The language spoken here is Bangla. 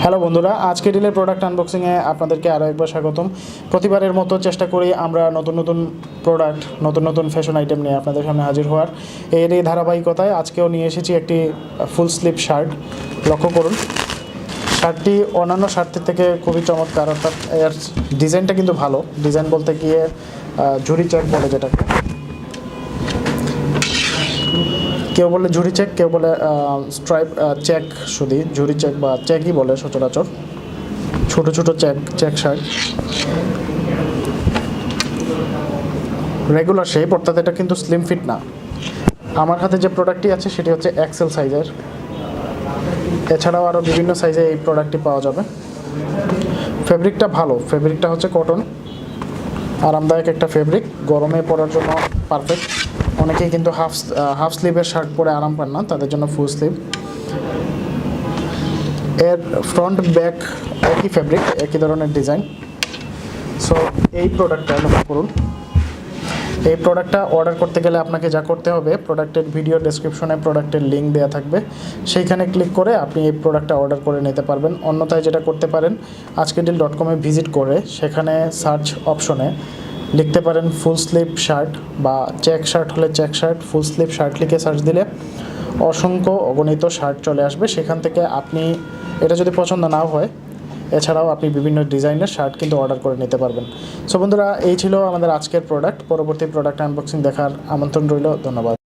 হ্যালো বন্ধুরা, আজকে ডিলের প্রোডাক্ট আনবক্সিংয়ে আপনাদেরকে আরও একবার স্বাগতম। প্রতিবারের মতো চেষ্টা করি আমরা নতুন নতুন প্রোডাক্ট, নতুন নতুন ফ্যাশন আইটেম নিয়ে আপনাদের সামনে হাজির হওয়ার। এই ধারাবাহিকতায় আজকেও নিয়ে এসেছি একটি ফুল স্লিভ শার্ট। লক্ষ্য করুন, শার্টটি অন্যান্য শার্টের থেকে খুবই চমৎকার, অর্থাৎ এর ডিজাইনটা কিন্তু ভালো। ডিজাইন বলতে গিয়ে ঝুরি চেক বলে যেটাকে, কেউ বলে ঝুরি চেক, কেউ বলে স্ট্রাইপ চেক, শুধু ঝুরি চেক বা চেকই বলে সচরাচর। ছোটো ছোটো চেক শার্ট, রেগুলার শেপ, অর্থাৎ এটা কিন্তু স্লিম ফিট না। আমার হাতে যে প্রোডাক্টটি আছে সেটি হচ্ছে এক্সেল সাইজের। এছাড়াও আরও বিভিন্ন সাইজে এই প্রোডাক্টটি পাওয়া যাবে। ফেব্রিকটা ভালো, ফেব্রিকটা হচ্ছে কটন, আরামদায়ক একটা ফেব্রিক, গরমে পরার জন্য পারফেক্ট। অনেকেই কিন্তু হাফ স্লিভের শার্ট পরে আরাম পান না, তাদের জন্য ফুল স্লিভ। এর ফ্রন্ট ব্যাক একই ফেব্রিক, একই ধরনের ডিজাইন। সো এই প্রোডাক্টটা লক্ষ্য করুন। এই প্রোডাক্টটা অর্ডার করতে গেলে আপনাকে যা করতে হবে, প্রোডাক্টের ভিডিও ডেসক্রিপশনে প্রোডাক্টের লিঙ্ক দেওয়া থাকবে, সেইখানে ক্লিক করে আপনি এই প্রোডাক্টটা অর্ডার করে নিতে পারবেন। অন্যথায় যেটা করতে পারেন, ajkerdeal.com-এ ভিজিট করে সেখানে সার্চ অপশনে লিখতে পারেন ফুল স্লিভ শার্ট, বা চেক শার্ট হলে check shirt, full sleeve shirt লিখে সার্চ দিলে অসংখ্য অগণিত শার্ট চলে আসবে। সেখান থেকে আপনি এটা যদি পছন্দ নাও হয়, এছাড়াও আপনি বিভিন্ন ডিজাইনের শার্ট কিন্তু অর্ডার করে নিতে পারবেন। সো বন্ধুরা, এই ছিল আমাদের আজকের প্রোডাক্ট। পরবর্তী প্রোডাক্ট আনবক্সিং দেখার আমন্ত্রণ রইল। ধন্যবাদ।